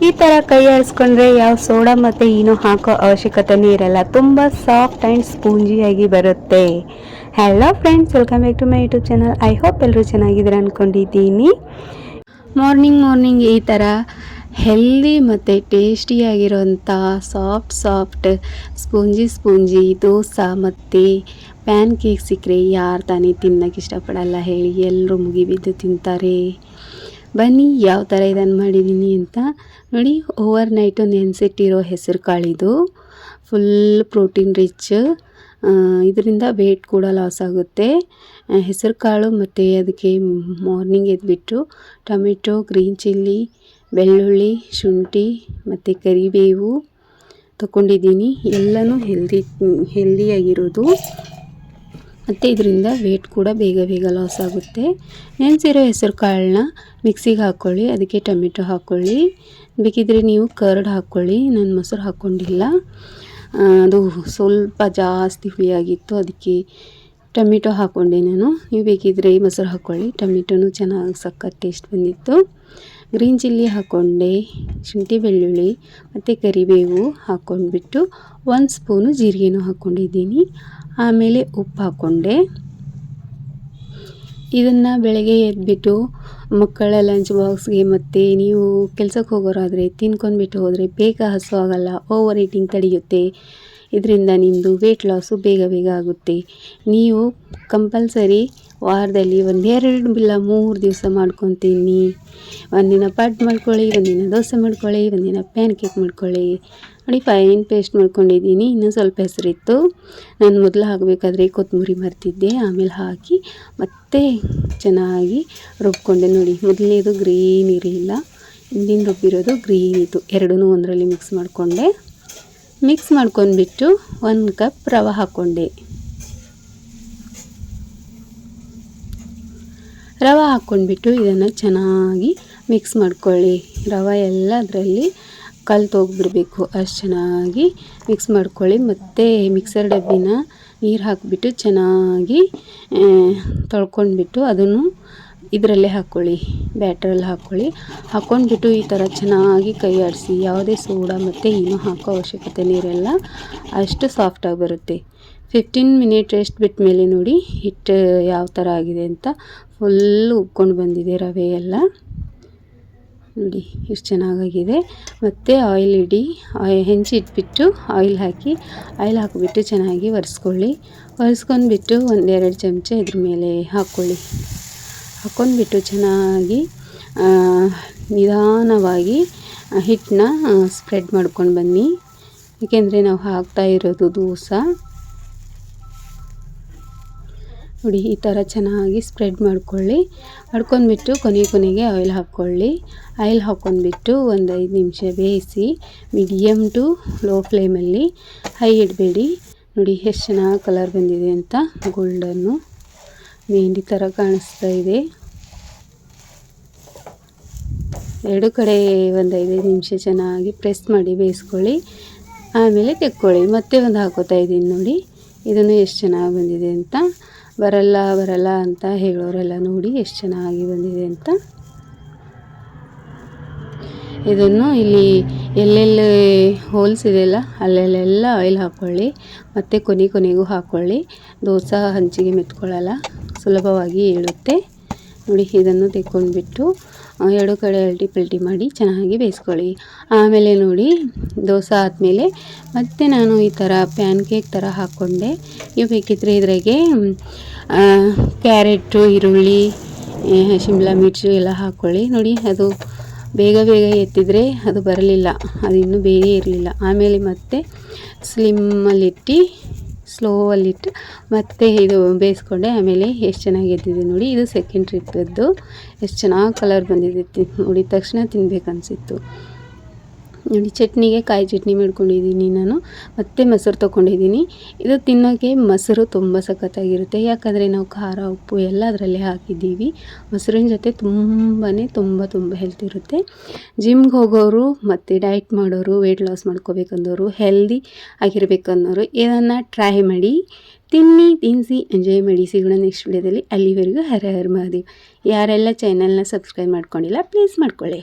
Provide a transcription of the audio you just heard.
ಈ ಥರ ಕೈ ಆಡಿಸ್ಕೊಂಡ್ರೆ ಯಾವ ಸೋಡಾ ಮತ್ತು ಏನೂ ಹಾಕೋ ಅವಶ್ಯಕತೆಯೂ ಇರಲ್ಲ. ತುಂಬ ಸಾಫ್ಟ್ ಆ್ಯಂಡ್ ಸ್ಪೂಂಜಿಯಾಗಿ ಬರುತ್ತೆ. Hello friends, welcome back to my YouTube channel. I hope ಎಲ್ಲರೂ ಚೆನ್ನಾಗಿದ್ದೀರ ಅಂದ್ಕೊಂಡಿದ್ದೀನಿ. ಮಾರ್ನಿಂಗ್ ಈ ಥರ ಹೆಲ್ದಿ ಮತ್ತು ಟೇಸ್ಟಿಯಾಗಿರೋಂಥ ಸಾಫ್ಟ್ ಸ್ಪೂಂಜಿ ದೋಸೆ ಮತ್ತು ಪ್ಯಾನ್ ಕೇಕ್ ಸಿಕ್ಕರೆ ಯಾರು ತಾನೇ ತಿನ್ನೋಕ್ಕೆ ಇಷ್ಟಪಡಲ್ಲ ಹೇಳಿ, ಎಲ್ಲರೂ ಮುಗಿಬಿದ್ದು ತಿಂತಾರೆ. ಬನ್ನಿ ಯಾವ ಥರ ಇದನ್ನು ಮಾಡಿದ್ದೀನಿ ಅಂತ ನೋಡಿ. ಓವರ್ ನೈಟು ನೆನೆಸಿಟ್ಟಿರೋ ಹೆಸರು ಕಾಳಿದು ಫುಲ್ ಪ್ರೋಟೀನ್ ರಿಚ್, ಇದರಿಂದ ವೇಟ್ ಕೂಡ ಲಾಸ್ ಆಗುತ್ತೆ. ಹೆಸರು ಕಾಳು ಮತ್ತು ಅದಕ್ಕೆ ಮಾರ್ನಿಂಗ್ ಎದ್ಬಿಟ್ಟು ಟೊಮೆಟೊ, ಗ್ರೀನ್ ಚಿಲ್ಲಿ, ಬೆಳ್ಳುಳ್ಳಿ, ಶುಂಠಿ ಮತ್ತು ಕರಿಬೇವು ತಗೊಂಡಿದ್ದೀನಿ. ಎಲ್ಲನೂ ಹೆಲ್ದಿಯಾಗಿರೋದು ಮತ್ತು ಇದರಿಂದ ವೇಟ್ ಕೂಡ ಬೇಗ ಲಾಸ್ ಆಗುತ್ತೆ. ನೆನೆಸಿರೋ ಹೆಸರು ಕಾಳನ್ನ ಮಿಕ್ಸಿಗೆ ಹಾಕ್ಕೊಳ್ಳಿ, ಅದಕ್ಕೆ ಟೊಮೆಟೊ ಹಾಕ್ಕೊಳ್ಳಿ. ಬೇಕಿದ್ರೆ ನೀವು ಕರ್ಡ್ ಹಾಕ್ಕೊಳ್ಳಿ, ನಾನು ಮೊಸರು ಹಾಕ್ಕೊಂಡಿಲ್ಲ, ಅದು ಸ್ವಲ್ಪ ಜಾಸ್ತಿ ಹುಳಿಯಾಗಿತ್ತು, ಅದಕ್ಕೆ ಟೊಮೆಟೊ ಹಾಕ್ಕೊಂಡೆ ನಾನು. ನೀವು ಬೇಕಿದ್ರೆ ಮೊಸರು ಹಾಕ್ಕೊಳ್ಳಿ. ಟೊಮೆಟೊನೂ ಚೆನ್ನಾಗಿ ಸಖತ್ ಟೇಸ್ಟ್ ಬಂದಿತ್ತು. ಗ್ರೀನ್ ಚಿಲ್ಲಿ ಹಾಕ್ಕೊಂಡೆ, ಶುಂಠಿ ಬೆಳ್ಳುಳ್ಳಿ ಮತ್ತು ಕರಿಬೇವು ಹಾಕ್ಕೊಂಡ್ಬಿಟ್ಟು 1 ಸ್ಪೂನು ಜೀರಿಗೆನೂ ಹಾಕ್ಕೊಂಡಿದ್ದೀನಿ. ಆಮೇಲೆ ಉಪ್ಪು ಹಾಕ್ಕೊಂಡೆ. ಇದನ್ನು ಬೆಳಗ್ಗೆ ಎದ್ಬಿಟ್ಟು ಮಕ್ಕಳ ಲಂಚ್ ಬಾಕ್ಸ್ಗೆ ಮತ್ತು ನೀವು ಕೆಲಸಕ್ಕೆ ಹೋಗೋರಾದರೆ ತಿನ್ಕೊಂಡ್ಬಿಟ್ಟು ಹೋದರೆ ಬೇಗ ಹಸು ಆಗೋಲ್ಲ, ಓವರ್ ಈಟಿಂಗ್ ತಡೆಯುತ್ತೆ. ಇದರಿಂದ ನಿಮ್ಮದು ವೇಟ್ ಲಾಸು ಬೇಗ ಆಗುತ್ತೆ. ನೀವು ಕಂಪಲ್ಸರಿ ವಾರದಲ್ಲಿ 1-2 ಇಲ್ಲ 3 ದಿವಸ ಮಾಡ್ಕೊತೀನಿ. ಒಂದಿನ ಪಡ್ಡು ಮಾಡ್ಕೊಳ್ಳಿ, ಒಂದಿನ ದೋಸೆ ಮಾಡ್ಕೊಳ್ಳಿ, ಒಂದಿನ ಪ್ಯಾನ್ ಕೇಕ್ ಮಾಡ್ಕೊಳ್ಳಿ. ನೋಡಿ, ಫೈನ್ ಪೇಸ್ಟ್ ಮಾಡ್ಕೊಂಡಿದ್ದೀನಿ. ಇನ್ನೂ ಸ್ವಲ್ಪ ಹೆಸರಿತ್ತು, ನಾನು ಮೊದಲು ಹಾಕಬೇಕಾದ್ರೆ ಕೊತ್ತಂಬರಿ ಮರ್ತಿದ್ದೆ, ಆಮೇಲೆ ಹಾಕಿ ಮತ್ತೆ ಚೆನ್ನಾಗಿ ರುಬ್ಕೊಂಡೆ. ನೋಡಿ, ಮೊದಲನೇದು ಗ್ರೀನ್ ಇರಲಿಲ್ಲ, ಹಿಂದಿನ ರುಬ್ಬಿರೋದು ಗ್ರೀನ್ ಇತ್ತು. ಎರಡೂ ಒಂದರಲ್ಲಿ ಮಿಕ್ಸ್ ಮಾಡಿಕೊಂಡೆ. ಮಿಕ್ಸ್ ಮಾಡ್ಕೊಂಡ್ಬಿಟ್ಟು 1 ಕಪ್ ರವೆ ಹಾಕ್ಕೊಂಡೆ. ರವೆ ಹಾಕ್ಕೊಂಡ್ಬಿಟ್ಟು ಇದನ್ನು ಚೆನ್ನಾಗಿ ಮಿಕ್ಸ್ ಮಾಡ್ಕೊಳ್ಳಿ. ರವೆ ಎಲ್ಲ ಅದರಲ್ಲಿ ಕಲ್ತೋಗ್ಬಿಡಬೇಕು, ಅಷ್ಟು ಚೆನ್ನಾಗಿ ಮಿಕ್ಸ್ ಮಾಡ್ಕೊಳ್ಳಿ. ಮತ್ತು ಮಿಕ್ಸರ್ ಡಬ್ಬಿನ ನೀರು ಹಾಕಿಬಿಟ್ಟು ಚೆನ್ನಾಗಿ ತೊಳ್ಕೊಂಡ್ಬಿಟ್ಟು ಅದನ್ನು ಇದರಲ್ಲೇ ಹಾಕ್ಕೊಳ್ಳಿ, ಬ್ಯಾಟ್ರಲ್ಲಿ ಹಾಕ್ಕೊಂಡ್ಬಿಟ್ಟು ಈ ಥರ ಚೆನ್ನಾಗಿ ಕೈ ಆಡಿಸಿ. ಯಾವುದೇ ಸೋಡಾ ಮತ್ತು ಏನೂ ಹಾಕೋ ಅವಶ್ಯಕತೆ ಇರಲ್ಲ, ಅಷ್ಟು ಸಾಫ್ಟಾಗಿ ಬರುತ್ತೆ. 15 ಮಿನಿಟ್ ರೆಸ್ಟ್ ಬಿಟ್ಟ ಮೇಲೆ ನೋಡಿ ಹಿಟ್ಟು ಯಾವ ಥರ ಆಗಿದೆ ಅಂತ. ಫುಲ್ಲು ಉಬ್ಕೊಂಡು ಬಂದಿದೆ ರವೆ ಎಲ್ಲ. ನೋಡಿ ಎಷ್ಟು ಚೆನ್ನಾಗಾಗಿದೆ. ಮತ್ತು ಆಯಿಲ್ ಇಡಿ, ಹೆಂಚಿಟ್ಬಿಟ್ಟು ಆಯಿಲ್ ಹಾಕಿಬಿಟ್ಟು ಚೆನ್ನಾಗಿ ಒರೆಸ್ಕೊಂಡ್ಬಿಟ್ಟು 1-2 ಚಮಚ ಇದ್ರ ಮೇಲೆ ಹಾಕ್ಕೊಂಡ್ಬಿಟ್ಟು ಚೆನ್ನಾಗಿ ನಿಧಾನವಾಗಿ ಹಿಟ್ಟನ್ನ ಸ್ಪ್ರೆಡ್ ಮಾಡ್ಕೊಂಡು ಬನ್ನಿ. ಏಕೆಂದರೆ ನಾವು ಹಾಕ್ತಾ ಇರೋದು ದೋಸೆ. ನೋಡಿ, ಈ ಥರ ಚೆನ್ನಾಗಿ ಸ್ಪ್ರೆಡ್ ಮಾಡ್ಕೊಂಡ್ಬಿಟ್ಟು ಕೊನೆಗೆ ಆಯಿಲ್ ಹಾಕ್ಕೊಳ್ಳಿ. ಆಯಿಲ್ ಹಾಕ್ಕೊಂಡ್ಬಿಟ್ಟು 1-5 ನಿಮಿಷ ಬೇಯಿಸಿ, ಮೀಡಿಯಮ್ ಟು ಲೋ ಫ್ಲೇಮಲ್ಲಿ, ಹೈ ಇಡಬೇಡಿ. ನೋಡಿ ಎಷ್ಟು ಚೆನ್ನಾಗಿ ಕಲರ್ ಬಂದಿದೆ ಅಂತ, ಗೋಲ್ಡನ್ನು ಮೆಹಂದಿ ಥರ ಕಾಣಿಸ್ತಾ ಇದೆ. ಎರಡು ಕಡೆ 1-5 ನಿಮಿಷ ಚೆನ್ನಾಗಿ ಪ್ರೆಸ್ ಮಾಡಿ ಬೇಯಿಸ್ಕೊಳ್ಳಿ. ಆಮೇಲೆ ತೆಕ್ಕೊಳ್ಳಿ. ಮತ್ತೆ ಒಂದು ಹಾಕೋತಾ ಇದ್ದೀನಿ. ನೋಡಿ, ಇದನ್ನು ಎಷ್ಟು ಚೆನ್ನಾಗಿ ಬಂದಿದೆ ಅಂತ. ಬರಲ್ಲ ಅಂತ ಹೇಳೋರೆಲ್ಲ ನೋಡಿ ಎಷ್ಟು ಚೆನ್ನಾಗಿ ಬಂದಿದೆ ಅಂತ. ಇದನ್ನು ಇಲ್ಲಿ ಎಲ್ಲೆಲ್ಲಿ ಹೋಲ್ಸ್ ಇದೆಯಲ್ಲ ಅಲ್ಲೆಲ್ಲ ಆಯಿಲ್ ಹಾಕ್ಕೊಳ್ಳಿ. ಮತ್ತು ಕೊನೆಗೂ ಹಾಕ್ಕೊಳ್ಳಿ. ದೋಸೆ ಹಂಚಿಗೆ ಮೆತ್ಕೊಳ್ಳಲ್ಲ, ಸುಲಭವಾಗಿ ಏಳುತ್ತೆ. ನೋಡಿ, ಇದನ್ನು ತೆಕ್ಕೊಂಡ್ಬಿಟ್ಟು 2 ಕಡೆ ಅಲ್ಟಿ ಮಾಡಿ ಚೆನ್ನಾಗಿ ಬೇಯಿಸ್ಕೊಳ್ಳಿ. ಆಮೇಲೆ ನೋಡಿ, ದೋಸೆ ಆದಮೇಲೆ ಮತ್ತೆ ನಾನು ಈ ಥರ ಪ್ಯಾನ್ ಕೇಕ್ ಥರ ಹಾಕ್ಕೊಂಡೆ. ನೀವು ಬೇಕಿದ್ರೆ ಇದ್ರಾಗೆ ಕ್ಯಾರೆಟು, ಈರುಳ್ಳಿ, ಶಿಮ್ಲಾ ಮಿರ್ಚು ಎಲ್ಲ ಹಾಕ್ಕೊಳ್ಳಿ. ನೋಡಿ, ಅದು ಬೇಗ ಎತ್ತಿದ್ರೆ ಅದು ಬರಲಿಲ್ಲ, ಅದು ಇನ್ನೂ ಬೇರೆ ಇರಲಿಲ್ಲ. ಆಮೇಲೆ ಮತ್ತೆ ಸ್ಲೋವಲ್ಲಿಟ್ಟು ಮತ್ತೆ ಇದು ಬೇಯಿಸ್ಕೊಂಡೆ. ಆಮೇಲೆ ಎಷ್ಟು ಚೆನ್ನಾಗಿ ಎದ್ದಿದೆ ನೋಡಿ. ಇದು ಸೆಕೆಂಡ್ ಟ್ರಿಪ್ಪದ್ದು. ಎಷ್ಟು ಚೆನ್ನಾಗಿ ಕಲರ್ ಬಂದಿದೆ ನೋಡಿದ ತಕ್ಷಣ ತಿನ್ಬೇಕನ್ಸಿತ್ತು. ನೋಡಿ, ಚಟ್ನಿಗೆ ಕಾಯಿ ಚಟ್ನಿ ಮಾಡ್ಕೊಂಡಿದ್ದೀನಿ ನಾನು. ಮತ್ತು ಮೊಸರು ತೊಗೊಂಡಿದ್ದೀನಿ. ಇದು ತಿನ್ನೋಕ್ಕೆ ಮೊಸರು ತುಂಬ ಸಖತ್ತಾಗಿರುತ್ತೆ, ಯಾಕಂದರೆ ನಾವು ಖಾರ ಉಪ್ಪು ಎಲ್ಲ ಅದರಲ್ಲೇ ಹಾಕಿದ್ದೀವಿ. ಮೊಸರಿನ ಜೊತೆ ತುಂಬ ಹೆಲ್ತ್ ಇರುತ್ತೆ. ಜಿಮ್ಗೆ ಹೋಗೋರು ಮತ್ತು ಡಯಟ್ ಮಾಡೋರು, ವೇಟ್ ಲಾಸ್ ಮಾಡ್ಕೋಬೇಕಂದವರು, ಹೆಲ್ದಿ ಆಗಿರಬೇಕನ್ನೋರು ಇದನ್ನು ಟ್ರೈ ಮಾಡಿ, ತಿನ್ನಿಸಿ ಎಂಜಾಯ್ ಮಾಡಿ. ಸಿಗೋಣ ನೆಕ್ಸ್ಟ್ ವಿಡಿಯೋದಲ್ಲಿ. ಅಲ್ಲಿವರೆಗೂ ಹರ ಮಹಾದೇವ್. ಯಾರೆಲ್ಲ ಚಾನಲ್ನ ಸಬ್ಸ್ಕ್ರೈಬ್ ಮಾಡ್ಕೊಂಡಿಲ್ಲ ಪ್ಲೀಸ್ ಮಾಡ್ಕೊಳ್ಳಿ.